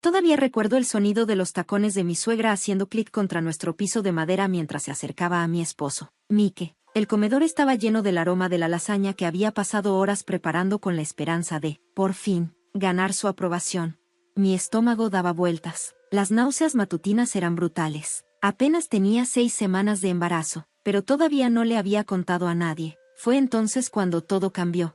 Todavía recuerdo el sonido de los tacones de mi suegra haciendo clic contra nuestro piso de madera mientras se acercaba a mi esposo, Mike. El comedor estaba lleno del aroma de la lasaña que había pasado horas preparando con la esperanza de, por fin, ganar su aprobación. Mi estómago daba vueltas. Las náuseas matutinas eran brutales. Apenas tenía 6 semanas de embarazo, pero todavía no le había contado a nadie. Fue entonces cuando todo cambió.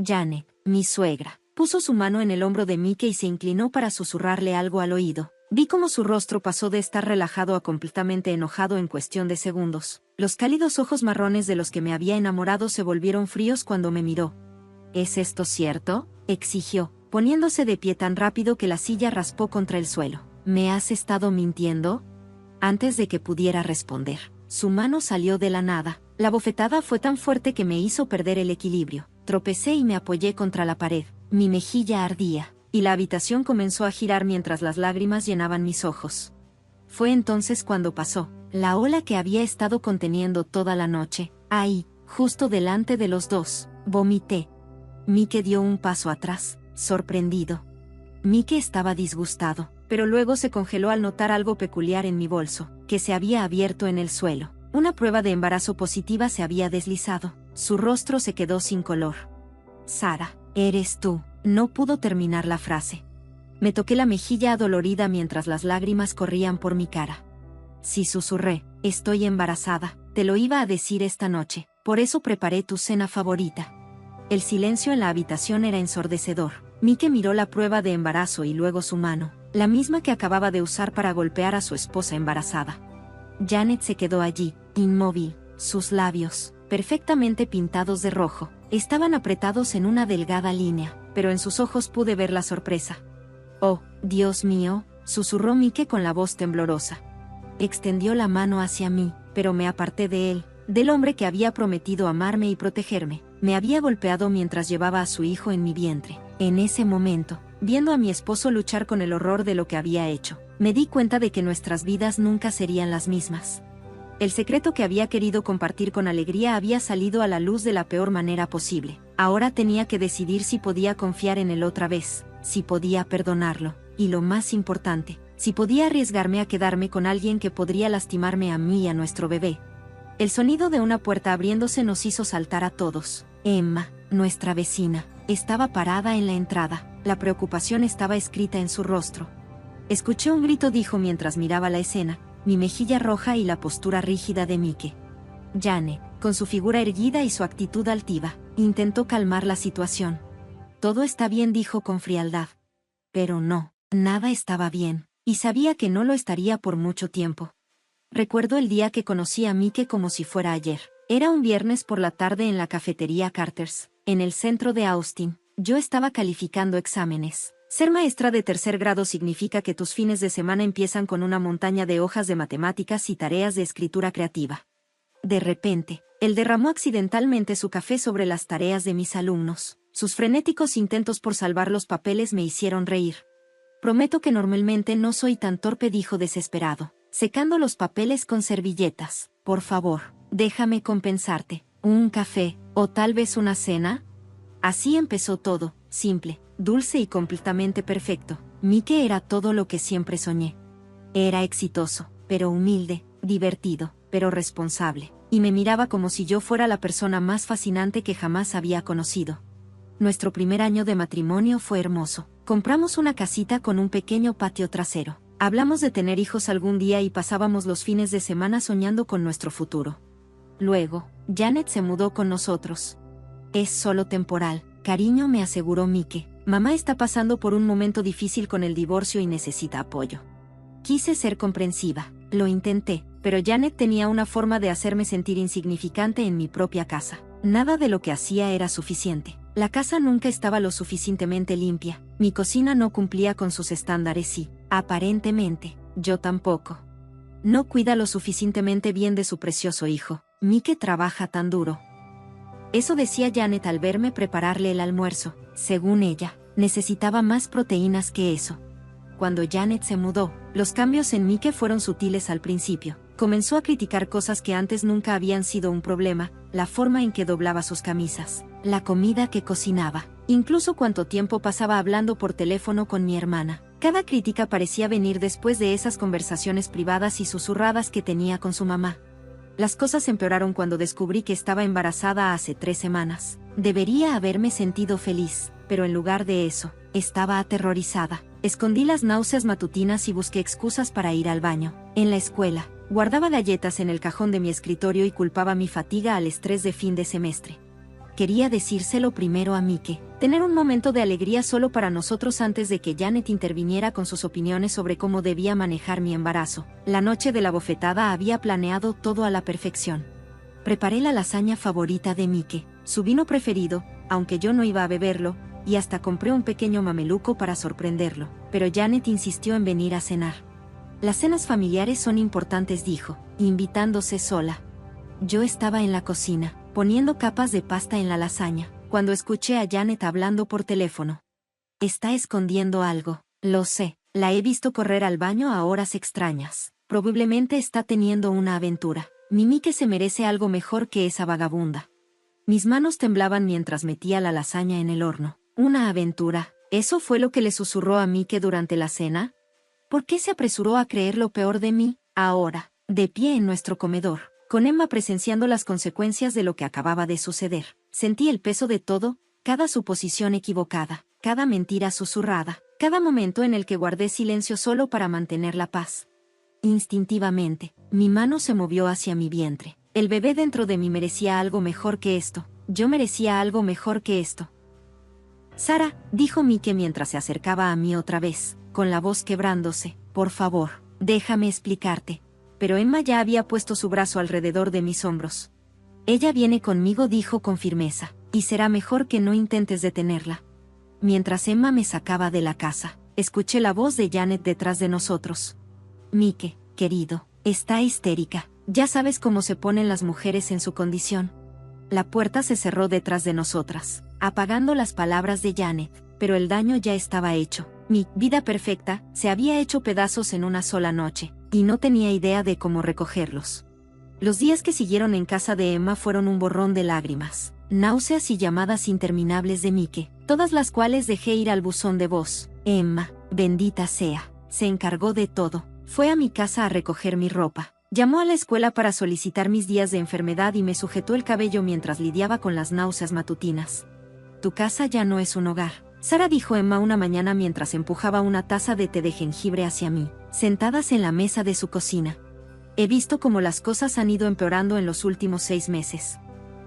Janet, mi suegra, puso su mano en el hombro de Mike y se inclinó para susurrarle algo al oído. Vi cómo su rostro pasó de estar relajado a completamente enojado en cuestión de segundos. Los cálidos ojos marrones de los que me había enamorado se volvieron fríos cuando me miró. ¿Es esto cierto?, exigió, poniéndose de pie tan rápido que la silla raspó contra el suelo. ¿Me has estado mintiendo? Antes de que pudiera responder, su mano salió de la nada. La bofetada fue tan fuerte que me hizo perder el equilibrio. Tropecé y me apoyé contra la pared. Mi mejilla ardía, y la habitación comenzó a girar mientras las lágrimas llenaban mis ojos. Fue entonces cuando pasó, la ola que había estado conteniendo toda la noche. Ahí, justo delante de los dos, vomité. Mike dio un paso atrás, sorprendido. Mike estaba disgustado, pero luego se congeló al notar algo peculiar en mi bolso, que se había abierto en el suelo. Una prueba de embarazo positiva se había deslizado. Su rostro se quedó sin color. Sara, eres tú. No pudo terminar la frase. Me toqué la mejilla adolorida mientras las lágrimas corrían por mi cara. Sí, susurré, estoy embarazada. Te lo iba a decir esta noche. Por eso preparé tu cena favorita. El silencio en la habitación era ensordecedor. Mike miró la prueba de embarazo y luego su mano, la misma que acababa de usar para golpear a su esposa embarazada. Janet se quedó allí, inmóvil. Sus labios, perfectamente pintados de rojo, estaban apretados en una delgada línea, pero en sus ojos pude ver la sorpresa. «Oh, Dios mío», susurró Mike con la voz temblorosa. Extendió la mano hacia mí, pero me aparté de él, del hombre que había prometido amarme y protegerme. Me había golpeado mientras llevaba a su hijo en mi vientre. En ese momento, viendo a mi esposo luchar con el horror de lo que había hecho, me di cuenta de que nuestras vidas nunca serían las mismas. El secreto que había querido compartir con alegría había salido a la luz de la peor manera posible. Ahora tenía que decidir si podía confiar en él otra vez, si podía perdonarlo, y lo más importante, si podía arriesgarme a quedarme con alguien que podría lastimarme a mí y a nuestro bebé. El sonido de una puerta abriéndose nos hizo saltar a todos. Emma, nuestra vecina, estaba parada en la entrada. La preocupación estaba escrita en su rostro. Escuché un grito, dijo mientras miraba la escena, mi mejilla roja y la postura rígida de Mike. Janet, con su figura erguida y su actitud altiva, intentó calmar la situación. Todo está bien, dijo con frialdad. Pero no, nada estaba bien, y sabía que no lo estaría por mucho tiempo. Recuerdo el día que conocí a Mike como si fuera ayer. Era un viernes por la tarde en la cafetería Carter's, en el centro de Austin. Yo estaba calificando exámenes. Ser maestra de 3er grado significa que tus fines de semana empiezan con una montaña de hojas de matemáticas y tareas de escritura creativa. De repente, él derramó accidentalmente su café sobre las tareas de mis alumnos. Sus frenéticos intentos por salvar los papeles me hicieron reír. Prometo que normalmente no soy tan torpe, dijo desesperado, secando los papeles con servilletas. Por favor, déjame compensarte. ¿Un café, o tal vez una cena? Así empezó todo, simple, dulce y completamente perfecto. Mike era todo lo que siempre soñé. Era exitoso, pero humilde, divertido, pero responsable, y me miraba como si yo fuera la persona más fascinante que jamás había conocido. Nuestro primer año de matrimonio fue hermoso. Compramos una casita con un pequeño patio trasero. Hablamos de tener hijos algún día y pasábamos los fines de semana soñando con nuestro futuro. Luego, Janet se mudó con nosotros. Es solo temporal, cariño, me aseguró Mike. Mamá está pasando por un momento difícil con el divorcio y necesita apoyo. Quise ser comprensiva, lo intenté, pero Janet tenía una forma de hacerme sentir insignificante en mi propia casa. Nada de lo que hacía era suficiente. La casa nunca estaba lo suficientemente limpia, mi cocina no cumplía con sus estándares y, aparentemente, yo tampoco. No cuida lo suficientemente bien de su precioso hijo. Mike trabaja tan duro. Eso decía Janet al verme prepararle el almuerzo. Según ella, necesitaba más proteínas que eso. Cuando Janet se mudó, los cambios en Mike fueron sutiles al principio. Comenzó a criticar cosas que antes nunca habían sido un problema, la forma en que doblaba sus camisas, la comida que cocinaba, incluso cuánto tiempo pasaba hablando por teléfono con mi hermana. Cada crítica parecía venir después de esas conversaciones privadas y susurradas que tenía con su mamá. Las cosas empeoraron cuando descubrí que estaba embarazada hace 3 semanas. Debería haberme sentido feliz, pero en lugar de eso, estaba aterrorizada. Escondí las náuseas matutinas y busqué excusas para ir al baño. En la escuela, guardaba galletas en el cajón de mi escritorio y culpaba mi fatiga al estrés de fin de semestre. Quería decírselo primero a Mike, tener un momento de alegría solo para nosotros antes de que Janet interviniera con sus opiniones sobre cómo debía manejar mi embarazo. La noche de la bofetada había planeado todo a la perfección. Preparé la lasaña favorita de Mike, su vino preferido, aunque yo no iba a beberlo, y hasta compré un pequeño mameluco para sorprenderlo, pero Janet insistió en venir a cenar. Las cenas familiares son importantes, dijo, invitándose sola. Yo estaba en la cocina, poniendo capas de pasta en la lasaña, cuando escuché a Janet hablando por teléfono. Está escondiendo algo, lo sé, la he visto correr al baño a horas extrañas. Probablemente está teniendo una aventura. Mi Mike se merece algo mejor que esa vagabunda. Mis manos temblaban mientras metía la lasaña en el horno. ¿Una aventura? ¿Eso fue lo que le susurró a Mike durante la cena? ¿Por qué se apresuró a creer lo peor de mí, ahora, de pie en nuestro comedor, con Emma presenciando las consecuencias de lo que acababa de suceder? Sentí el peso de todo, cada suposición equivocada, cada mentira susurrada, cada momento en el que guardé silencio solo para mantener la paz. Instintivamente, mi mano se movió hacia mi vientre. El bebé dentro de mí merecía algo mejor que esto. Yo merecía algo mejor que esto. Sara, dijo Mike mientras se acercaba a mí otra vez, con la voz quebrándose, por favor, déjame explicarte. Pero Emma ya había puesto su brazo alrededor de mis hombros. Ella viene conmigo, dijo con firmeza, y será mejor que no intentes detenerla. Mientras Emma me sacaba de la casa, escuché la voz de Janet detrás de nosotros. Mike, querido, está histérica. Ya sabes cómo se ponen las mujeres en su condición. La puerta se cerró detrás de nosotras, apagando las palabras de Janet, pero el daño ya estaba hecho. Mi vida perfecta se había hecho pedazos en una sola noche, y no tenía idea de cómo recogerlos. Los días que siguieron en casa de Emma fueron un borrón de lágrimas, náuseas y llamadas interminables de Mike, todas las cuales dejé ir al buzón de voz. Emma, bendita sea, se encargó de todo. Fue a mi casa a recoger mi ropa. Llamó a la escuela para solicitar mis días de enfermedad y me sujetó el cabello mientras lidiaba con las náuseas matutinas. Tu casa ya no es un hogar, Sara, dijo Emma una mañana mientras empujaba una taza de té de jengibre hacia mí, sentadas en la mesa de su cocina. He visto cómo las cosas han ido empeorando en los últimos 6 meses.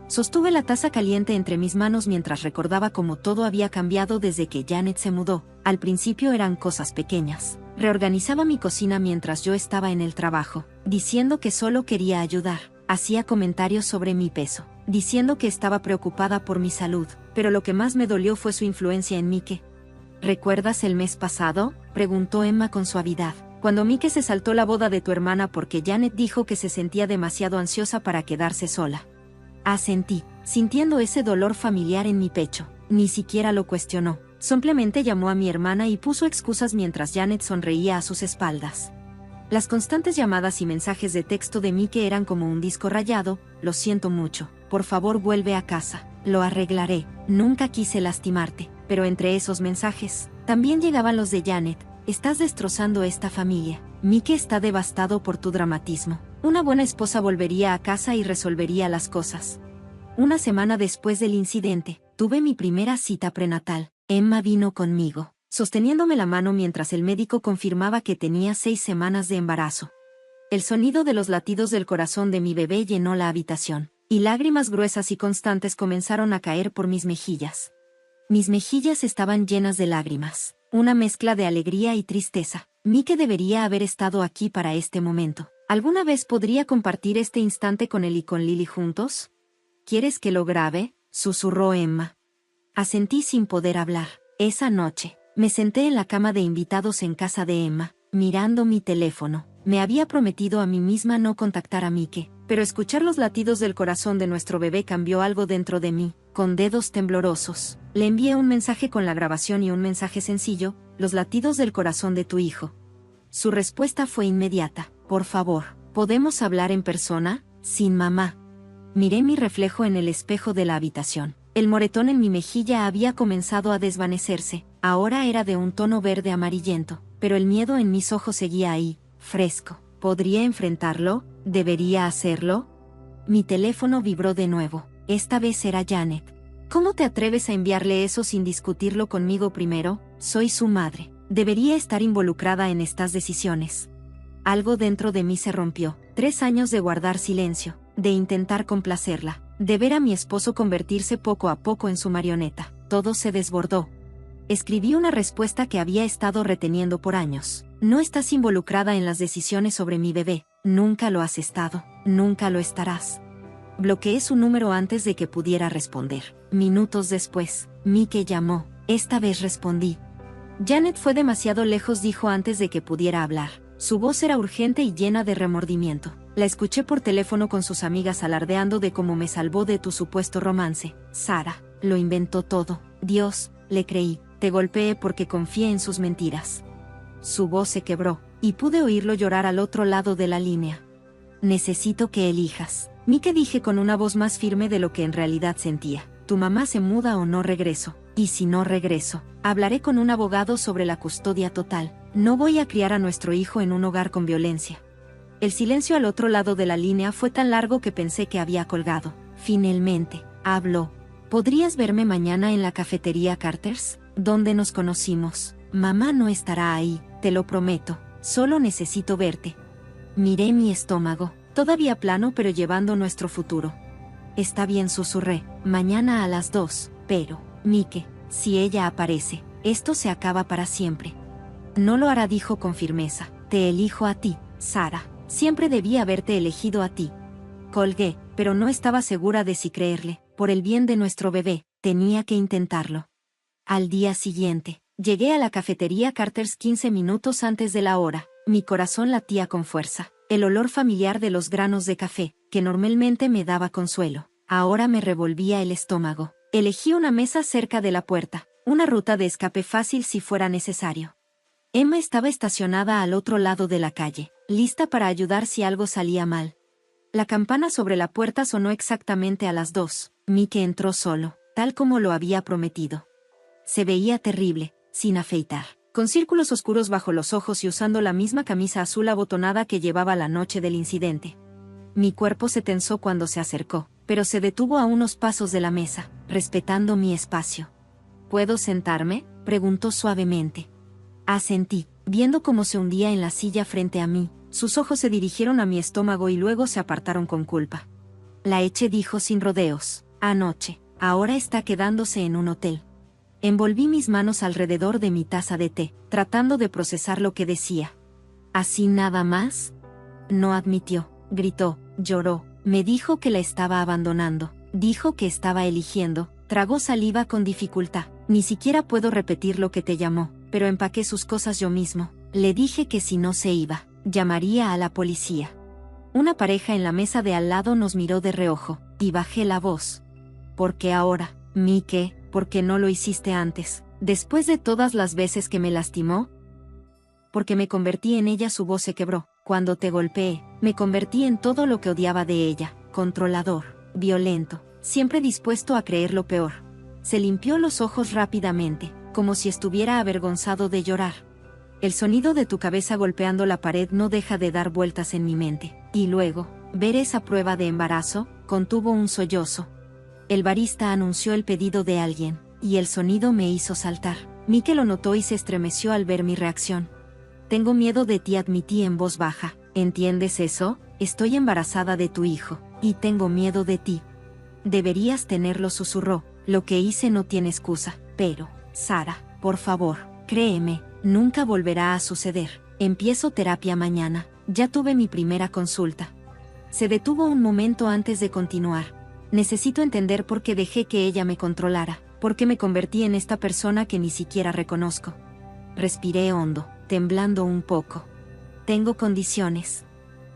Sostuve la taza caliente entre mis manos mientras recordaba cómo todo había cambiado desde que Janet se mudó. Al principio eran cosas pequeñas. Reorganizaba mi cocina mientras yo estaba en el trabajo, diciendo que solo quería ayudar. Hacía comentarios sobre mi peso, diciendo que estaba preocupada por mi salud, pero lo que más me dolió fue su influencia en Mike. ¿Recuerdas el mes pasado?, preguntó Emma con suavidad, cuando Mike se saltó la boda de tu hermana porque Janet dijo que se sentía demasiado ansiosa para quedarse sola. Asentí, sintiendo ese dolor familiar en mi pecho. Ni siquiera lo cuestionó. Simplemente llamó a mi hermana y puso excusas mientras Janet sonreía a sus espaldas. Las constantes llamadas y mensajes de texto de Mike eran como un disco rayado. Lo siento mucho, por favor vuelve a casa, lo arreglaré, nunca quise lastimarte. Pero entre esos mensajes, también llegaban los de Janet. Estás destrozando esta familia. Mike está devastado por tu dramatismo. Una buena esposa volvería a casa y resolvería las cosas. Una semana después del incidente, tuve mi primera cita prenatal. Emma vino conmigo, sosteniéndome la mano mientras el médico confirmaba que tenía 6 semanas de embarazo. El sonido de los latidos del corazón de mi bebé llenó la habitación, y lágrimas gruesas y constantes comenzaron a caer por mis mejillas. Mis mejillas estaban llenas de lágrimas, una mezcla de alegría y tristeza. Mike debería haber estado aquí para este momento. ¿Alguna vez podría compartir este instante con él y con Lily juntos? ¿Quieres que lo grabe?, susurró Emma. Asentí sin poder hablar. Esa noche, me senté en la cama de invitados en casa de Emma, mirando mi teléfono. Me había prometido a mí misma no contactar a Mike, pero escuchar los latidos del corazón de nuestro bebé cambió algo dentro de mí. Con dedos temblorosos, le envié un mensaje con la grabación y un mensaje sencillo: los latidos del corazón de tu hijo. Su respuesta fue inmediata: por favor, ¿podemos hablar en persona? Sin mamá. Miré mi reflejo en el espejo de la habitación. El moretón en mi mejilla había comenzado a desvanecerse. Ahora era de un tono verde amarillento, pero el miedo en mis ojos seguía ahí, fresco. ¿Podría enfrentarlo? ¿Debería hacerlo? Mi teléfono vibró de nuevo. Esta vez era Janet. ¿Cómo te atreves a enviarle eso sin discutirlo conmigo primero? Soy su madre. Debería estar involucrada en estas decisiones. Algo dentro de mí se rompió. 3 años de guardar silencio, de intentar complacerla, de ver a mi esposo convertirse poco a poco en su marioneta. Todo se desbordó. Escribí una respuesta que había estado reteniendo por años. No estás involucrada en las decisiones sobre mi bebé. Nunca lo has estado. Nunca lo estarás. Bloqueé su número antes de que pudiera responder. Minutos después, Mike llamó. Esta vez respondí. Janet fue demasiado lejos, dijo antes de que pudiera hablar. Su voz era urgente y llena de remordimiento. La escuché por teléfono con sus amigas alardeando de cómo me salvó de tu supuesto romance. Sara, lo inventó todo. Dios, le creí. Te golpeé porque confié en sus mentiras. Su voz se quebró, y pude oírlo llorar al otro lado de la línea. Necesito que elijas. Mike, dije con una voz más firme de lo que en realidad sentía. Tu mamá se muda o no regreso. Y si no regreso, hablaré con un abogado sobre la custodia total. No voy a criar a nuestro hijo en un hogar con violencia. El silencio al otro lado de la línea fue tan largo que pensé que había colgado. Finalmente, habló. ¿Podrías verme mañana en la cafetería Carter's, donde nos conocimos? Mamá no estará ahí, te lo prometo. Solo necesito verte. Miré mi estómago, todavía plano pero llevando nuestro futuro. Está bien, susurré. Mañana a las 2, pero, Mike, si ella aparece, esto se acaba para siempre. No lo hará, dijo con firmeza. Te elijo a ti, Sara. Siempre debí haberte elegido a ti. Colgué, pero no estaba segura de si creerle. Por el bien de nuestro bebé, tenía que intentarlo. Al día siguiente, llegué a la cafetería Carter's 15 minutos antes de la hora. Mi corazón latía con fuerza. El olor familiar de los granos de café, que normalmente me daba consuelo, ahora me revolvía el estómago. Elegí una mesa cerca de la puerta, una ruta de escape fácil si fuera necesario. Emma estaba estacionada al otro lado de la calle, lista para ayudar si algo salía mal. La campana sobre la puerta sonó exactamente a las 2. Mike entró solo, tal como lo había prometido. Se veía terrible, sin afeitar, con círculos oscuros bajo los ojos y usando la misma camisa azul abotonada que llevaba la noche del incidente. Mi cuerpo se tensó cuando se acercó, pero se detuvo a unos pasos de la mesa, respetando mi espacio. ¿Puedo sentarme?, preguntó suavemente. Asentí, viendo cómo se hundía en la silla frente a mí. Sus ojos se dirigieron a mi estómago y luego se apartaron con culpa. La eché, dijo sin rodeos. Anoche. Ahora está quedándose en un hotel. Envolví mis manos alrededor de mi taza de té, tratando de procesar lo que decía. ¿Así nada más? No admitió. Gritó, lloró, me dijo que la estaba abandonando, dijo que estaba eligiendo, tragó saliva con dificultad. Ni siquiera puedo repetir lo que te llamó, pero empaqué sus cosas yo mismo. Le dije que si no se iba, llamaría a la policía. Una pareja en la mesa de al lado nos miró de reojo, y bajé la voz. ¿Por qué ahora, Mike? ¿Por qué no lo hiciste antes, después de todas las veces que me lastimó? Porque me convertí en ella. Su voz se quebró. Cuando te golpeé, me convertí en todo lo que odiaba de ella, controlador, violento, siempre dispuesto a creer lo peor. Se limpió los ojos rápidamente, como si estuviera avergonzado de llorar. El sonido de tu cabeza golpeando la pared no deja de dar vueltas en mi mente. Y luego, ver esa prueba de embarazo, contuvo un sollozo. El barista anunció el pedido de alguien, y el sonido me hizo saltar. Mike lo notó y se estremeció al ver mi reacción. Tengo miedo de ti, admití en voz baja. ¿Entiendes eso? Estoy embarazada de tu hijo, y tengo miedo de ti. Deberías tenerlo, susurró. Lo que hice no tiene excusa, pero, Sara, por favor, créeme, nunca volverá a suceder. Empiezo terapia mañana. Ya tuve mi primera consulta. Se detuvo un momento antes de continuar. Necesito entender por qué dejé que ella me controlara, por qué me convertí en esta persona que ni siquiera reconozco. Respiré hondo, temblando un poco. Tengo condiciones.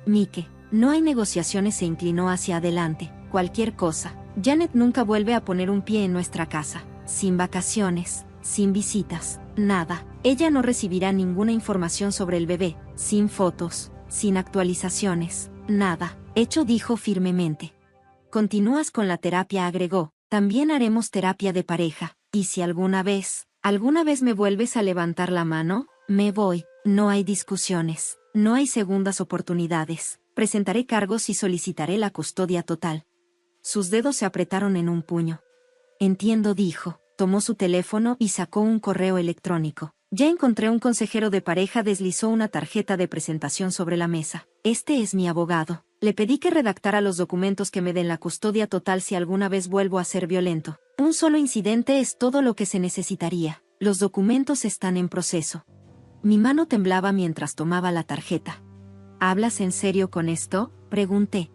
Mike, no hay negociaciones. Se inclinó hacia adelante. Cualquier cosa. Janet nunca vuelve a poner un pie en nuestra casa. Sin vacaciones, sin visitas, nada. Ella no recibirá ninguna información sobre el bebé, sin fotos, sin actualizaciones, nada. Hecho, dijo firmemente. Continúas con la terapia, agregó. También haremos terapia de pareja, y si alguna vez ¿Alguna vez me vuelves a levantar la mano? Me voy. No hay discusiones. No hay segundas oportunidades. Presentaré cargos y solicitaré la custodia total. Sus dedos se apretaron en un puño. Entiendo, dijo. Tomó su teléfono y sacó un correo electrónico. Ya encontré un consejero de pareja, deslizó una tarjeta de presentación sobre la mesa. Este es mi abogado. Le pedí que redactara los documentos que me den la custodia total si alguna vez vuelvo a ser violento. Un solo incidente es todo lo que se necesitaría. Los documentos están en proceso. Mi mano temblaba mientras tomaba la tarjeta. ¿Hablas en serio con esto?, pregunté.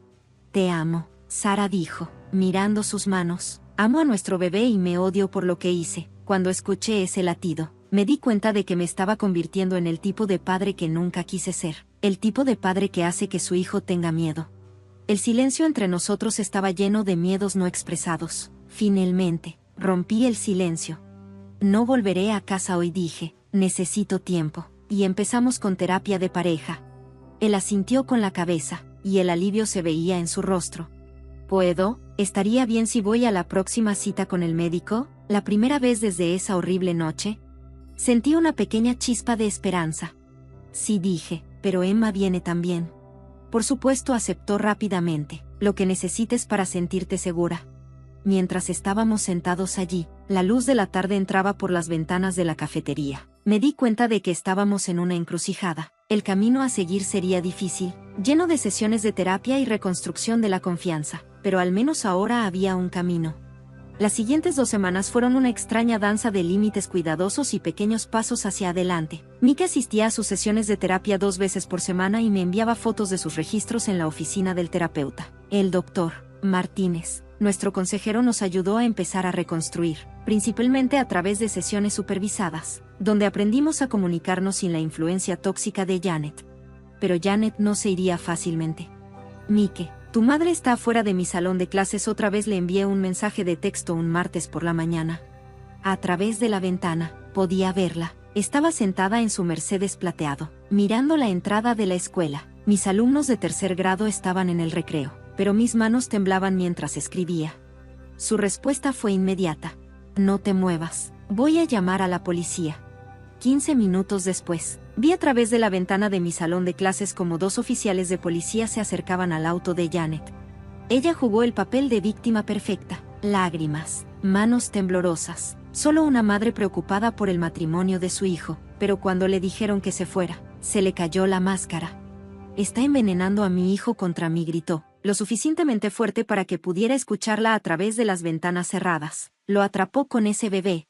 Te amo, Sara dijo, mirando sus manos. Amo a nuestro bebé y me odio por lo que hice. Cuando escuché ese latido, me di cuenta de que me estaba convirtiendo en el tipo de padre que nunca quise ser. El tipo de padre que hace que su hijo tenga miedo. El silencio entre nosotros estaba lleno de miedos no expresados. Finalmente, rompí el silencio. No volveré a casa hoy, dije. Necesito tiempo. Y empezamos con terapia de pareja. Él asintió con la cabeza, y el alivio se veía en su rostro. ¿Puedo? ¿Estaría bien si voy a la próxima cita con el médico? La primera vez desde esa horrible noche. Sentí una pequeña chispa de esperanza. Sí, dije, pero Emma viene también. Por supuesto, aceptó rápidamente. Lo que necesites para sentirte segura. Mientras estábamos sentados allí, la luz de la tarde entraba por las ventanas de la cafetería. Me di cuenta de que estábamos en una encrucijada. El camino a seguir sería difícil, lleno de sesiones de terapia y reconstrucción de la confianza, pero al menos ahora había un camino. Las siguientes 2 semanas fueron una extraña danza de límites cuidadosos y pequeños pasos hacia adelante. Mike asistía a sus sesiones de terapia 2 veces por semana y me enviaba fotos de sus registros en la oficina del terapeuta. El doctor Martínez, nuestro consejero, nos ayudó a empezar a reconstruir, principalmente a través de sesiones supervisadas, donde aprendimos a comunicarnos sin la influencia tóxica de Janet. Pero Janet no se iría fácilmente. Mike, tu madre está afuera de mi salón de clases. Otra vez le envié un mensaje de texto un martes por la mañana. A través de la ventana, podía verla. Estaba sentada en su Mercedes plateado, mirando la entrada de la escuela. Mis alumnos de 3er grado estaban en el recreo, pero mis manos temblaban mientras escribía. Su respuesta fue inmediata. No te muevas. Voy a llamar a la policía. 15 minutos después, vi a través de la ventana de mi salón de clases como 2 oficiales de policía se acercaban al auto de Janet. Ella jugó el papel de víctima perfecta. Lágrimas, manos temblorosas. Solo una madre preocupada por el matrimonio de su hijo, pero cuando le dijeron que se fuera, se le cayó la máscara. Está envenenando a mi hijo contra mí, gritó, lo suficientemente fuerte para que pudiera escucharla a través de las ventanas cerradas. Lo atrapó con ese bebé.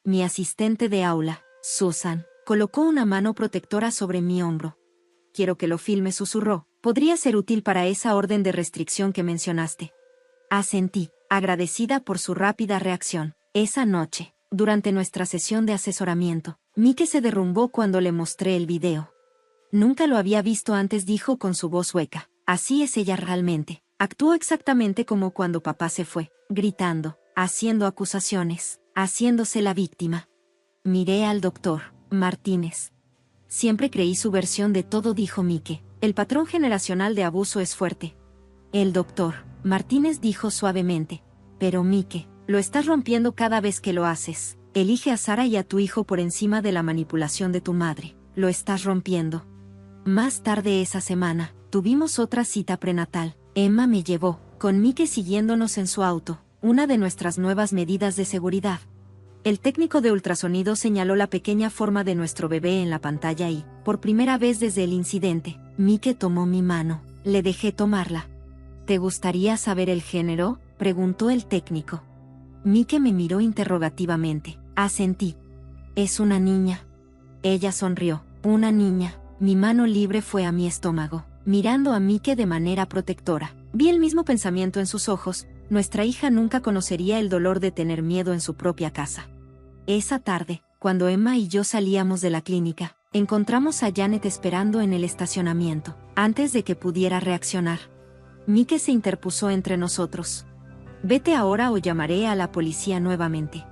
Mi asistente de aula, Susan, colocó una mano protectora sobre mi hombro. Quiero que lo filme, susurró. Podría ser útil para esa orden de restricción que mencionaste. Asentí, agradecida por su rápida reacción. Esa noche, durante nuestra sesión de asesoramiento, Mike se derrumbó cuando le mostré el video. Nunca lo había visto antes, dijo con su voz hueca. Así es ella realmente. Actuó exactamente como cuando papá se fue, gritando, haciendo acusaciones, haciéndose la víctima. Miré al doctor Martínez. Siempre creí su versión de todo, dijo Mike. El patrón generacional de abuso es fuerte. El doctor Martínez dijo suavemente. Pero Mike, lo estás rompiendo cada vez que lo haces. Elige a Sara y a tu hijo por encima de la manipulación de tu madre. Lo estás rompiendo. Más tarde esa semana, tuvimos otra cita prenatal. Emma me llevó, con Mike siguiéndonos en su auto, una de nuestras nuevas medidas de seguridad. El técnico de ultrasonido señaló la pequeña forma de nuestro bebé en la pantalla y, por primera vez desde el incidente, Mike tomó mi mano. Le dejé tomarla. ¿Te gustaría saber el género?, preguntó el técnico. Mike me miró interrogativamente. Asentí. Es una niña. Ella sonrió. Una niña. Mi mano libre fue a mi estómago, mirando a Mike de manera protectora. Vi el mismo pensamiento en sus ojos. Nuestra hija nunca conocería el dolor de tener miedo en su propia casa. Esa tarde, cuando Emma y yo salíamos de la clínica, encontramos a Janet esperando en el estacionamiento, antes de que pudiera reaccionar. Mike se interpuso entre nosotros. Vete ahora o llamaré a la policía nuevamente.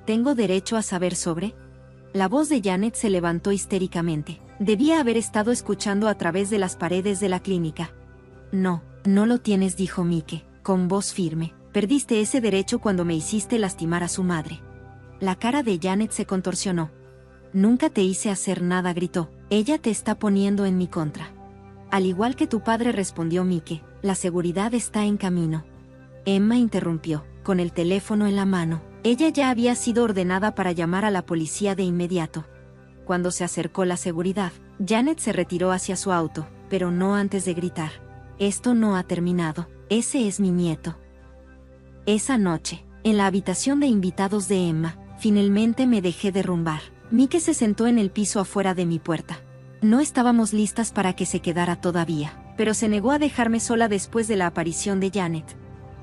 ¿Tengo derecho a saber sobre? La voz de Janet se levantó histéricamente. Debía haber estado escuchando a través de las paredes de la clínica. No, no lo tienes, dijo Mike, con voz firme. Perdiste ese derecho cuando me hiciste lastimar a su madre. La cara de Janet se contorsionó. Nunca te hice hacer nada, gritó. Ella te está poniendo en mi contra. Al igual que tu padre, respondió Mike, la seguridad está en camino. Emma interrumpió, con el teléfono en la mano. Ella ya había sido ordenada para llamar a la policía de inmediato. Cuando se acercó la seguridad, Janet se retiró hacia su auto, pero no antes de gritar. Esto no ha terminado, ese es mi nieto. Esa noche, en la habitación de invitados de Emma, finalmente me dejé derrumbar. Mike se sentó en el piso afuera de mi puerta. No estábamos listas para que se quedara todavía, pero se negó a dejarme sola después de la aparición de Janet.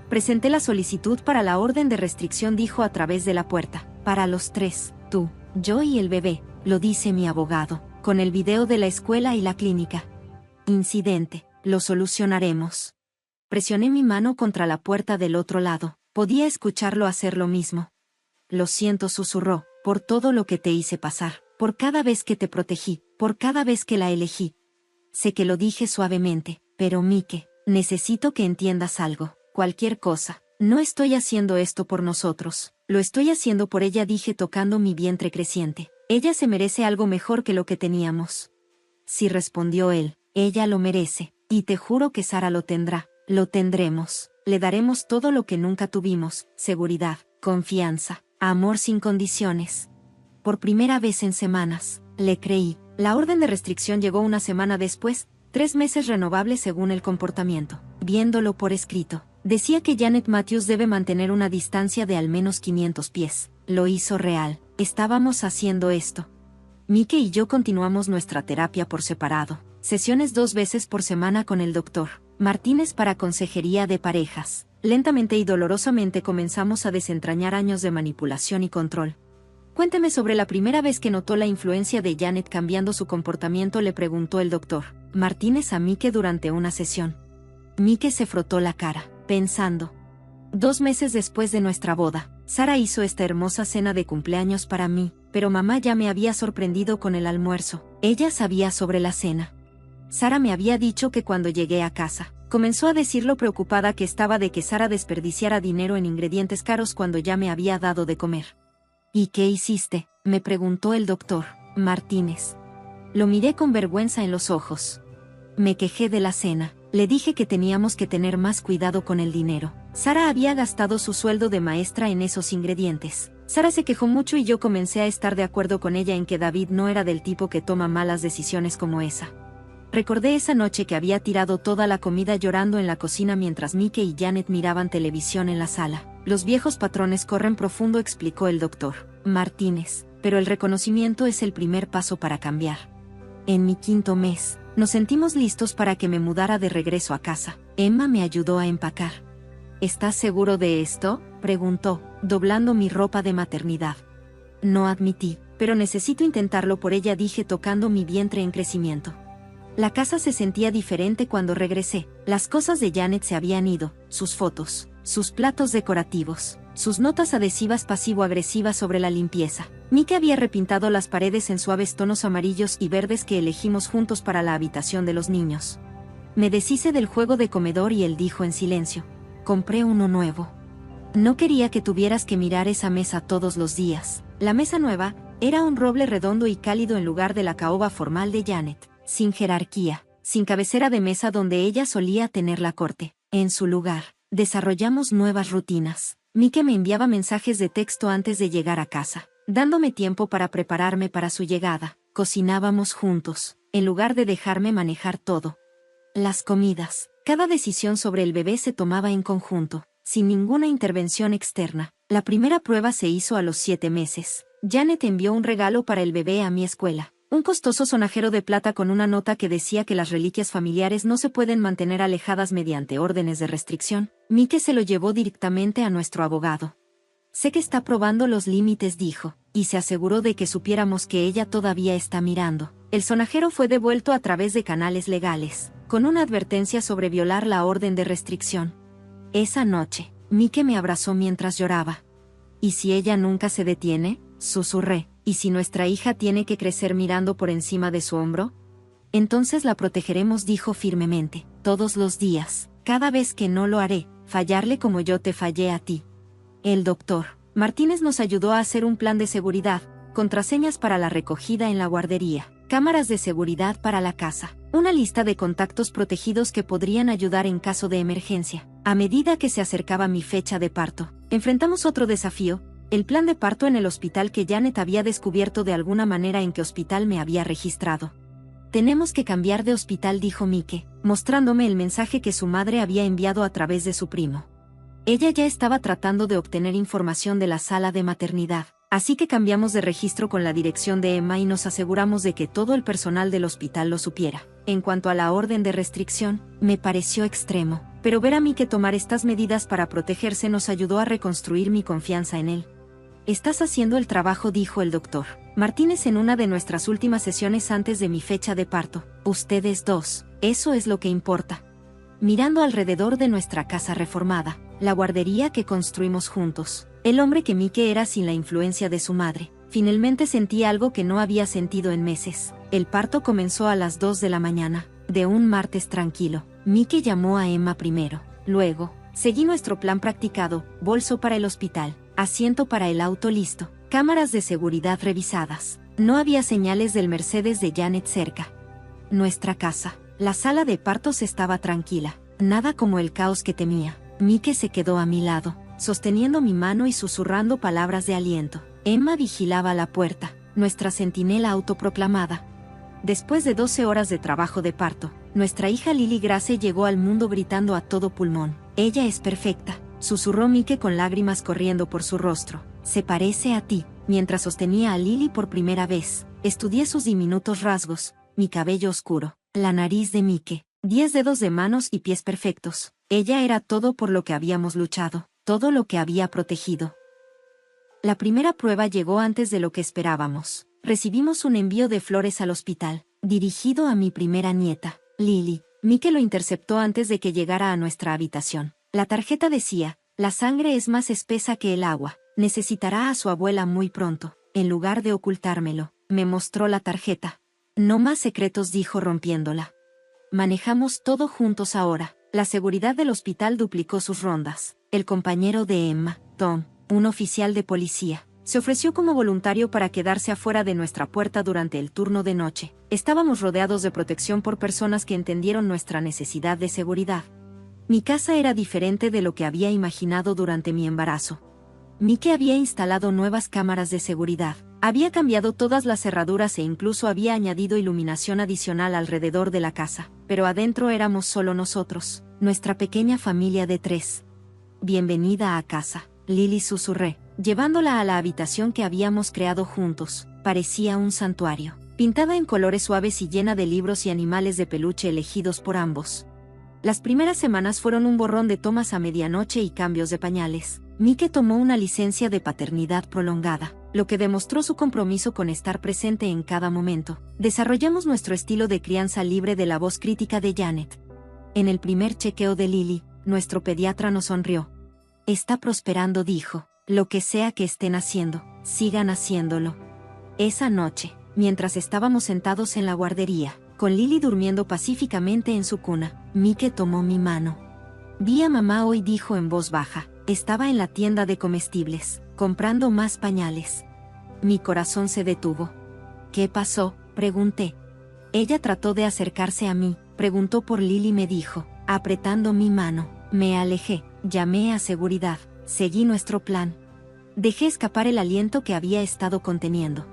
Presenté la solicitud para la orden de restricción, dijo a través de la puerta. Para los tres, tú, yo y el bebé, lo dice mi abogado, con el video de la escuela y la clínica. Incidente, lo solucionaremos. Presioné mi mano contra la puerta del otro lado. Podía escucharlo hacer lo mismo. Lo siento, susurró, por todo lo que te hice pasar, por cada vez que te protegí, por cada vez que la elegí. Sé que lo dije suavemente, pero Mike, necesito que entiendas algo. Cualquier cosa. No estoy haciendo esto por nosotros, lo estoy haciendo por ella, dije tocando mi vientre creciente. Ella se merece algo mejor que lo que teníamos. Sí, respondió él, ella lo merece, y te juro que Sara lo tendrá, lo tendremos, le daremos todo lo que nunca tuvimos, seguridad, confianza, amor sin condiciones. Por primera vez en semanas, le creí. La orden de restricción llegó una semana después, 3 meses renovables según el comportamiento. Viéndolo por escrito, decía que Janet Matthews debe mantener una distancia de al menos 500 pies. Lo hizo real. Estábamos haciendo esto. Mike y yo continuamos nuestra terapia por separado. Sesiones 2 veces por semana con el doctor Martínez para consejería de parejas. Lentamente y dolorosamente comenzamos a desentrañar años de manipulación y control. Cuénteme sobre la primera vez que notó la influencia de Janet cambiando su comportamiento, le preguntó el doctor Martínez a Mike durante una sesión. Mike se frotó la cara, pensando. 2 meses después de nuestra boda, Sara hizo esta hermosa cena de cumpleaños para mí, pero mamá ya me había sorprendido con el almuerzo. Ella sabía sobre la cena. Sara me había dicho que cuando llegué a casa, comenzó a decir lo preocupada que estaba de que Sara desperdiciara dinero en ingredientes caros cuando ya me había dado de comer. ¿Y qué hiciste?, me preguntó el doctor Martínez. Lo miré con vergüenza en los ojos. Me quejé de la cena. Le dije que teníamos que tener más cuidado con el dinero. Sara había gastado su sueldo de maestra en esos ingredientes. Sara se quejó mucho y yo comencé a estar de acuerdo con ella en que David no era del tipo que toma malas decisiones como esa. Recordé esa noche que había tirado toda la comida llorando en la cocina mientras Mike y Janet miraban televisión en la sala. Los viejos patrones corren profundo, explicó el doctor Martínez, pero el reconocimiento es el primer paso para cambiar. En mi 5º mes, nos sentimos listos para que me mudara de regreso a casa. Emma me ayudó a empacar. ¿Estás seguro de esto?, preguntó, doblando mi ropa de maternidad. No admití, pero necesito intentarlo por ella, dije tocando mi vientre en crecimiento. La casa se sentía diferente cuando regresé. Las cosas de Janet se habían ido, sus fotos, sus platos decorativos, sus notas adhesivas pasivo-agresivas sobre la limpieza. Mike había repintado las paredes en suaves tonos amarillos y verdes que elegimos juntos para la habitación de los niños. Me deshice del juego de comedor y él dijo en silencio: compré uno nuevo. No quería que tuvieras que mirar esa mesa todos los días. La mesa nueva era un roble redondo y cálido en lugar de la caoba formal de Janet, sin jerarquía, sin cabecera de mesa donde ella solía tener la corte. En su lugar, desarrollamos nuevas rutinas. Mike me enviaba mensajes de texto antes de llegar a casa, dándome tiempo para prepararme para su llegada. Cocinábamos juntos, en lugar de dejarme manejar todo. Las comidas, cada decisión sobre el bebé se tomaba en conjunto, sin ninguna intervención externa. La primera prueba se hizo a los 7 meses. Janet envió un regalo para el bebé a mi escuela. Un costoso sonajero de plata con una nota que decía que las reliquias familiares no se pueden mantener alejadas mediante órdenes de restricción. Mike se lo llevó directamente a nuestro abogado. Sé que está probando los límites, dijo, y se aseguró de que supiéramos que ella todavía está mirando. El sonajero fue devuelto a través de canales legales, con una advertencia sobre violar la orden de restricción. Esa noche, Mike me abrazó mientras lloraba. ¿Y si ella nunca se detiene?, susurré. ¿Y si nuestra hija tiene que crecer mirando por encima de su hombro? Entonces la protegeremos, dijo firmemente, todos los días. Cada vez que no lo haré, fallarle como yo te fallé a ti. El doctor Martínez nos ayudó a hacer un plan de seguridad, contraseñas para la recogida en la guardería, cámaras de seguridad para la casa, una lista de contactos protegidos que podrían ayudar en caso de emergencia. A medida que se acercaba mi fecha de parto, enfrentamos otro desafío, el plan de parto en el hospital que Janet había descubierto de alguna manera en qué hospital me había registrado. Tenemos que cambiar de hospital, dijo Mike, mostrándome el mensaje que su madre había enviado a través de su primo. Ella ya estaba tratando de obtener información de la sala de maternidad, así que cambiamos de registro con la dirección de Emma y nos aseguramos de que todo el personal del hospital lo supiera. En cuanto a la orden de restricción, me pareció extremo, pero ver a Mike tomar estas medidas para protegerse nos ayudó a reconstruir mi confianza en él. «Estás haciendo el trabajo», dijo el doctor Martínez en una de nuestras últimas sesiones antes de mi fecha de parto. «Ustedes dos, eso es lo que importa». Mirando alrededor de nuestra casa reformada, la guardería que construimos juntos, el hombre que Mike era sin la influencia de su madre, finalmente sentí algo que no había sentido en meses. El parto comenzó a las 2 de la mañana, de un martes tranquilo. Mike llamó a Emma primero. Luego, seguí nuestro plan practicado: bolso para el hospital, asiento para el auto listo, cámaras de seguridad revisadas. No había señales del Mercedes de Janet cerca. Nuestra casa, la sala de partos, estaba tranquila, nada como el caos que temía. Mike se quedó a mi lado, sosteniendo mi mano y susurrando palabras de aliento. Emma vigilaba la puerta, nuestra centinela autoproclamada. Después de 12 horas de trabajo de parto, nuestra hija Lily Grace llegó al mundo gritando a todo pulmón. «Ella es perfecta», susurró Mike con lágrimas corriendo por su rostro. «Se parece a ti». Mientras sostenía a Lily por primera vez, estudié sus diminutos rasgos, mi cabello oscuro, la nariz de Mike, 10 dedos de manos y pies perfectos. Ella era todo por lo que habíamos luchado, todo lo que había protegido. La primera prueba llegó antes de lo que esperábamos. Recibimos un envío de flores al hospital, dirigido a mi primera nieta, Lily. Mike lo interceptó antes de que llegara a nuestra habitación. La tarjeta decía: «La sangre es más espesa que el agua. Necesitará a su abuela muy pronto». En lugar de ocultármelo, me mostró la tarjeta. «No más secretos», dijo rompiéndola. «Manejamos todo juntos ahora». La seguridad del hospital duplicó sus rondas. El compañero de Emma, Tom, un oficial de policía, se ofreció como voluntario para quedarse afuera de nuestra puerta durante el turno de noche. Estábamos rodeados de protección por personas que entendieron nuestra necesidad de seguridad. Mi casa era diferente de lo que había imaginado durante mi embarazo. Mike había instalado nuevas cámaras de seguridad, había cambiado todas las cerraduras e incluso había añadido iluminación adicional alrededor de la casa, pero adentro éramos solo nosotros, nuestra pequeña familia de 3. «Bienvenida a casa», Lily susurré, llevándola a la habitación que habíamos creado juntos. Parecía un santuario, pintada en colores suaves y llena de libros y animales de peluche elegidos por ambos. Las primeras semanas fueron un borrón de tomas a medianoche y cambios de pañales. Mike tomó una licencia de paternidad prolongada, lo que demostró su compromiso con estar presente en cada momento. Desarrollamos nuestro estilo de crianza libre de la voz crítica de Janet. En el primer chequeo de Lily, nuestro pediatra nos sonrió. «Está prosperando», dijo. «Lo que sea que estén haciendo, sigan haciéndolo». Esa noche, mientras estábamos sentados en la guardería, con Lily durmiendo pacíficamente en su cuna, Mike tomó mi mano. «Vi a mamá hoy», dijo en voz baja. Estaba en la tienda de comestibles, comprando más pañales. Mi corazón se detuvo. «¿Qué pasó?», pregunté. Ella trató de acercarse a mí, preguntó por Lily, me dijo, apretando mi mano. Me alejé, llamé a seguridad, seguí nuestro plan. Dejé escapar el aliento que había estado conteniendo.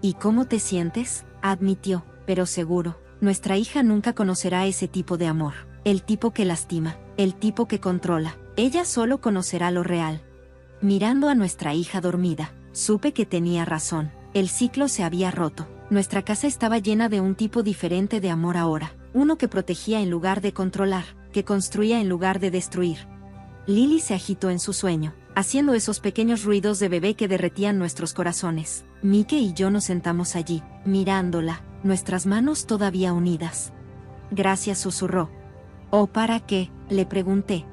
«¿Y cómo te sientes?», admitió, pero seguro. Nuestra hija nunca conocerá ese tipo de amor, el tipo que lastima, el tipo que controla. Ella solo conocerá lo real. Mirando a nuestra hija dormida, supe que tenía razón. El ciclo se había roto. Nuestra casa estaba llena de un tipo diferente de amor ahora. Uno que protegía en lugar de controlar, que construía en lugar de destruir. Lily se agitó en su sueño, haciendo esos pequeños ruidos de bebé que derretían nuestros corazones. Mike y yo nos sentamos allí, mirándola, nuestras manos todavía unidas. «Gracias», susurró. «¿O para qué?», le pregunté.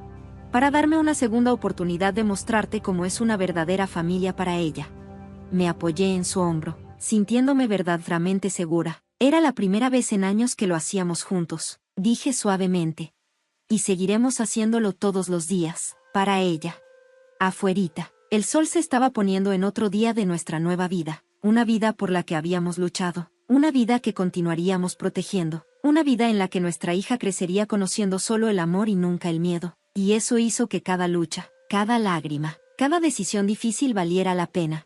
«Para darme una segunda oportunidad de mostrarte cómo es una verdadera familia para ella». Me apoyé en su hombro, sintiéndome verdaderamente segura. Era la primera vez en años que lo hacíamos juntos, dije suavemente. Y seguiremos haciéndolo todos los días, para ella. Afuerita, El sol se estaba poniendo en otro día de nuestra nueva vida, una vida por la que habíamos luchado, una vida que continuaríamos protegiendo, una vida en la que nuestra hija crecería conociendo solo el amor y nunca el miedo, y eso hizo que cada lucha, cada lágrima, cada decisión difícil valiera la pena.